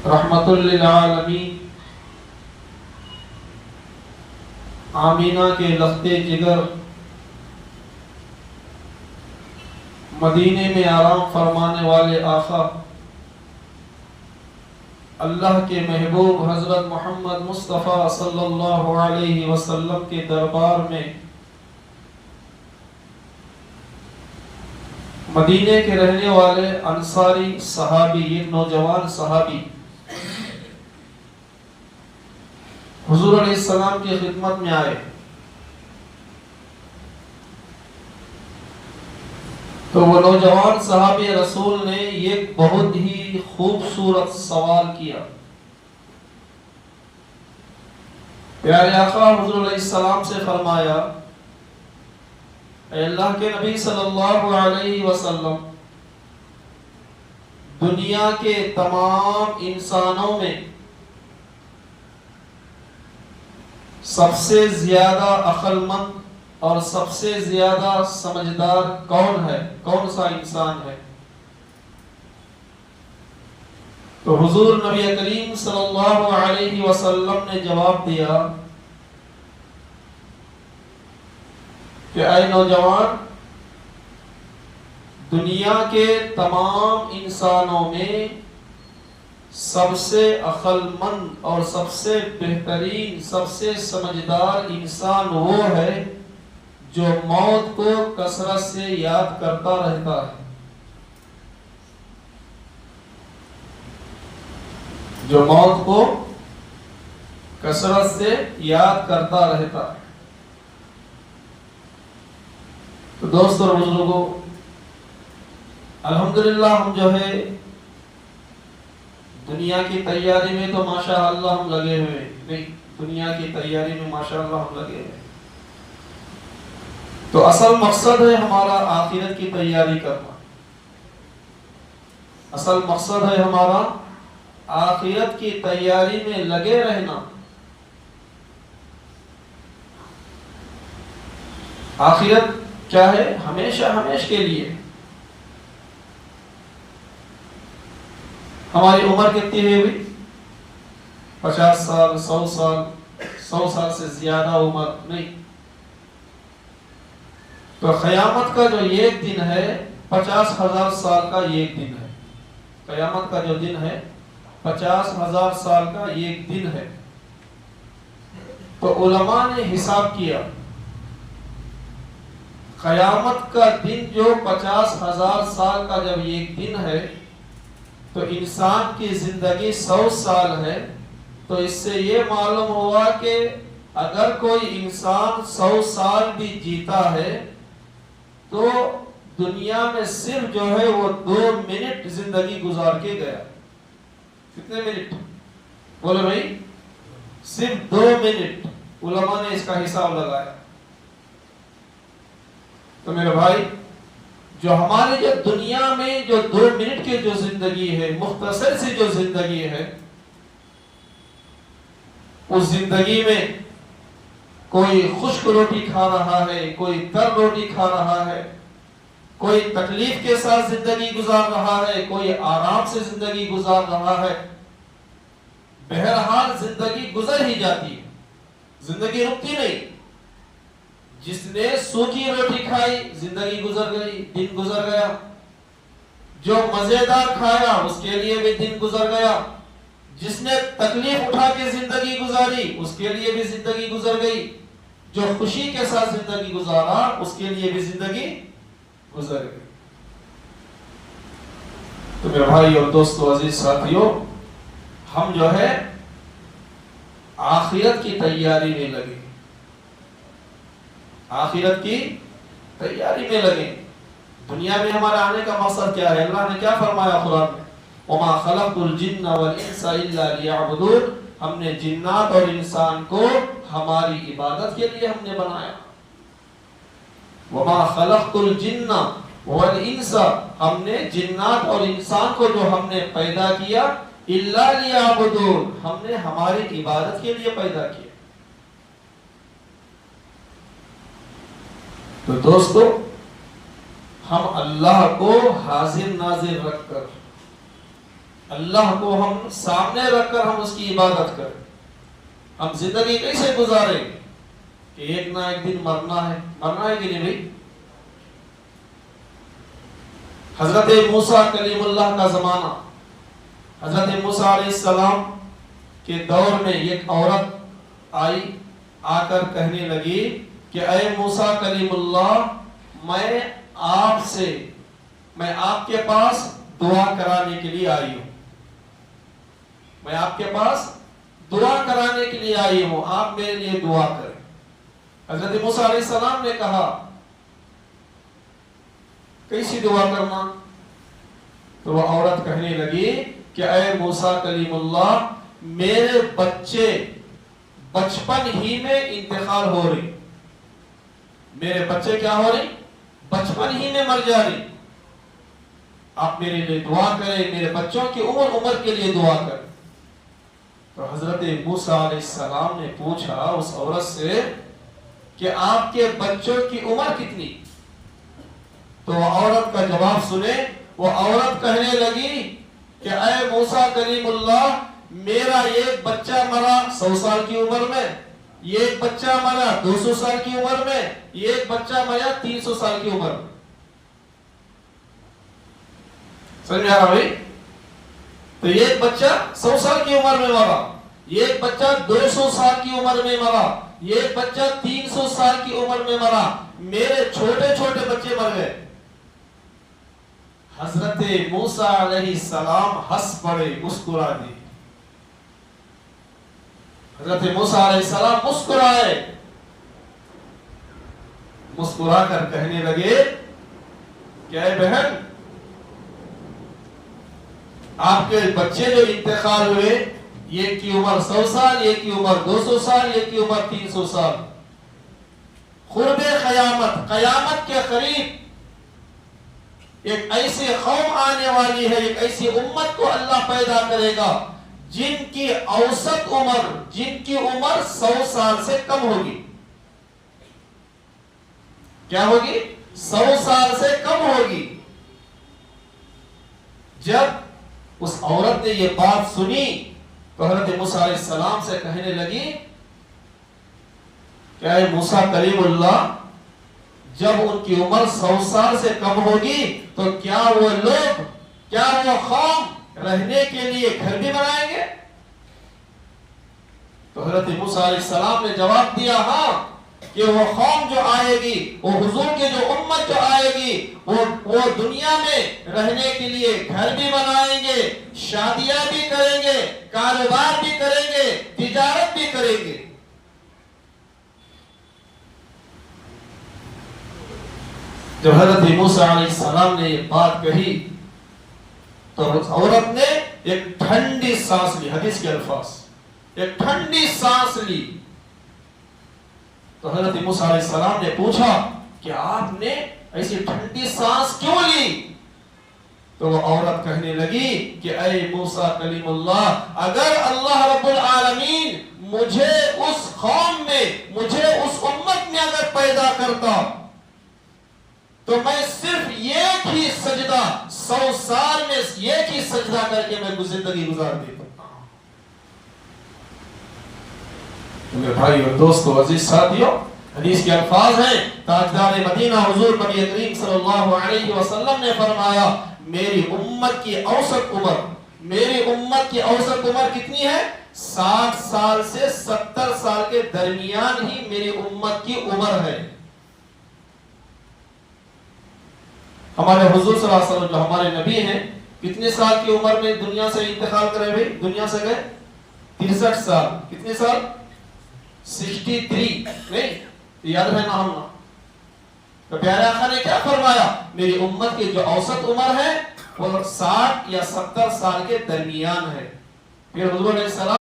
رحمت للعالمین، آمینہ کے لختے جگر، مدینے میں آرام فرمانے والے آقا، اللہ کے محبوب حضرت محمد مصطفیٰ صلی اللہ علیہ وسلم کے دربار میں مدینے کے رہنے والے انصاری صحابی، ایک نوجوان صحابی حضور علیہ السلام کی خدمت میں آئے تو وہ نوجوان صحابی رسول نے ایک بہت ہی خوبصورت سوال کیا۔ پیارے آقا حضور علیہ السلام سے فرمایا، اے اللہ کے نبی صلی اللہ علیہ وسلم، دنیا کے تمام انسانوں میں سب سے زیادہ عقل مند اور سب سے زیادہ سمجھدار کون ہے؟ کون سا انسان ہے؟ تو حضور نبی کریم صلی اللہ علیہ وسلم نے جواب دیا کہ اے نوجوان، دنیا کے تمام انسانوں میں سب سے عقل مند اور سب سے بہترین، سب سے سمجھدار انسان وہ ہے جو موت کو کثرت سے یاد کرتا رہتا ہے، جو موت کو کثرت سے یاد کرتا رہتا ہے۔ تو دوستو اور بزرگوں، الحمدللہ ہم جو ہے دنیا کی تیاری میں تو ماشاءاللہ ہم لگے ہوئے، نہیں، دنیا کی تیاری میں ماشاءاللہ ہم لگے ہوئے، تو اصل مقصد ہے ہمارا آخرت کی تیاری کرنا، اصل مقصد ہے ہمارا آخرت کی تیاری میں لگے رہنا۔ آخرت کیا ہے؟ ہمیشہ ہمیشہ کے لیے۔ ہماری عمر کتنی ہے بھی؟ 50 سال، 100 سال، 100 سال سے زیادہ عمر نہیں۔ تو قیامت کا جو ایک دن ہے 50,000 سال کا ایک دن ہے۔ قیامت کا جو دن ہے 50,000 سال کا ایک دن ہے۔ تو علماء نے حساب کیا، قیامت کا دن جو 50,000 سال کا جب ایک دن ہے تو انسان کی زندگی 100 سال ہے، تو اس سے یہ معلوم ہوا کہ اگر کوئی انسان 100 سال بھی جیتا ہے تو دنیا میں صرف جو ہے وہ 2 منٹ زندگی گزار کے گیا۔ کتنے منٹ؟ بولے بھائی، صرف 2 منٹ۔ علماء نے اس کا حساب لگایا۔ تو میرے بھائی، جو ہمارے جو دنیا میں جو 2 منٹ کی جو زندگی ہے، مختصر سی جو زندگی ہے، اس زندگی میں کوئی خشک روٹی کھا رہا ہے، کوئی تر روٹی کھا رہا ہے، کوئی تکلیف کے ساتھ زندگی گزار رہا ہے، کوئی آرام سے زندگی گزار رہا ہے، بہرحال زندگی گزر ہی جاتی ہے، زندگی رکتی نہیں۔ جس نے سوکھی روٹی کھائی زندگی گزر گئی، دن گزر گیا۔ جو مزیدار کھایا اس کے لیے بھی دن گزر گیا۔ جس نے تکلیف اٹھا کے زندگی گزاری اس کے لیے بھی زندگی گزر گئی۔ جو خوشی کے ساتھ زندگی گزارا اس کے لیے بھی زندگی گزر گئی۔ تو میرے بھائی اور دوستو، عزیز ساتھیوں، ہم جو ہے آخرت کی تیاری میں لگے، آخرت کی تیاری میں لگے۔ دنیا میں ہمارا آنے کا مقصد کیا ہے؟ اللہ نے کیا فرمایا قرآن میں؟ وَمَا خَلَقْتُ الْجِنَّ وَالْإِنسَ إِلَّا لِيَعْبُدُونَ۔ ہم نے جنات اور انسان کو ہماری عبادت کے لیے ہم نے بنایا۔ وَمَا خَلَقْتُ الْجِنَّ وَالْإِنسَ، ہم نے جنات اور انسان کو جو ہم نے پیدا کیا، إِلَّا لِيَعْبُدُونَ، ہم نے ہماری عبادت کے لیے پیدا کیا۔ تو دوستو، ہم اللہ کو حاضر ناظر رکھ کر اللہ کو ہم سامنے رکھ کر ہم اس کی عبادت کریں. ہم زندگی کیسے گزاریں کہ ایک نہ ایک دن مرنا ہے کہ نہیں بھائی؟ حضرت موسیٰ کلیم اللہ کا زمانہ، حضرت موسیٰ علیہ السلام کے دور میں ایک عورت آئی، آ کر کہنے لگی کہ اے موسیٰ کلیم اللہ، میں آپ کے پاس دعا کرانے کے لیے آئی ہوں، میں آپ کے پاس دعا کرانے کے لیے آئی ہوں، آپ میرے لیے دعا کریں. حضرت موسیٰ علیہ السلام نے کہا کیسی دعا کرنا؟ تو وہ عورت کہنے لگی کہ اے موسیٰ کلیم اللہ، میرے بچے بچپن ہی میں انتقال ہو رہی، میرے بچے کیا ہو رہی؟ بچپن ہی میں مر جا رہی، آپ میرے لیے دعا کریں، میرے بچوں کی عمر کے لیے دعا کریں. تو حضرت موسیٰ علیہ السلام نے پوچھا اس عورت سے کہ آپ کے بچوں کی عمر کتنی؟ تو وہ عورت کا جواب سنے. وہ عورت کہنے لگی کہ اے موسیٰ کلیم اللہ، میرا ایک بچہ مرا 100 سال کی عمر میں، ایک بچہ مرا 200 سال کی عمر میں، ایک بچہ مرا 300 سال کی عمر میں. سمجھ میں آ رہا بھائی؟ تو ایک بچہ 100 سال کی عمر میں مرا، ایک بچہ 200 سال کی عمر میں مرا، ایک بچہ 300 سال کی عمر میں مرا، میرے چھوٹے چھوٹے بچے مر گئے. حضرت موسیٰ علیہ السلام ہنس پڑے، مسکرا دی. حضرت موسیٰ علیہ السلام مسکرائے، مسکرا کر کہنے لگے کہ اے بہن، آپ کے بچے جو انتقال ہوئے، ایک کی عمر 100 سال، ایک کی عمر 200 سال، ایک کی عمر 300 سال، قرب قیامت کے قریب ایک ایسی قوم آنے والی ہے، ایک ایسی امت کو اللہ پیدا کرے گا جن کی اوسط عمر، جن کی عمر 100 سال سے کم ہوگی. کیا ہوگی؟ 100 سال سے کم ہوگی. جب اس عورت نے یہ بات سنی تو حضرت موسیٰ علیہ السلام سے کہنے لگی کہ اے موسیٰ کلیم اللہ، جب ان کی عمر 100 سال سے کم ہوگی تو کیا وہ لوگ، کیا وہ قوم رہنے کے لیے گھر بھی بنائیں گے؟ تو حضرت موسیٰ علیہ السلام نے جواب دیا ہاں، کہ وہ قوم جو آئے گی، وہ حضور کی جو امت جو آئے گی، وہ دنیا میں رہنے کے لیے گھر بھی بنائیں گے، شادیاں بھی کریں گے، کاروبار بھی کریں گے، تجارت بھی کریں گے. جب حضرت موسیٰ علیہ السلام نے یہ بات کہی تو اس عورت نے ایک ٹھنڈی سانس لی، حدیث کے الفاظ، ایک ٹھنڈی سانس لی. تو حضرت موسیٰ علیہ السلام نے پوچھا کہ آپ نے ایسی ٹھنڈی سانس کیوں لی؟ تو وہ عورت کہنے لگی کہ اے موسیٰ کلیم اللہ، اگر اللہ رب العالمین مجھے اس قوم میں، مجھے اس امت میں اگر پیدا کرتا تو میں صرف ایک ہی سجدہ 100 سال میں ایک ہی سجدہ کر کے میں زندگی گزار دیتا. میرے بھائی اور دوستو، عزیز ساتھیو، حدیث کے الفاظ ہیں، تاجدار مدینہ حضور نبی کریم صلی اللہ علیہ وسلم نے فرمایا، میری امت کی اوسط عمر کتنی ہے؟ 60 سال سے 70 سال کے درمیان ہی میری امت کی عمر ہے. ہمارے حضور صلی اللہ علیہ وسلم جو ہمارے نبی ہیں، کتنے سال کی عمر میں دنیا سے انتقال کرے بھائی؟ دنیا سے گئے 63 سال. کتنے سال؟ 63. نہیں یاد ہے نا ہم؟ تو پیارے آقا نے کیا فرمایا؟ میری امت کی جو اوسط عمر ہے وہ 60 یا 70 سال کے درمیان ہے. پھر حضور علیہ السلام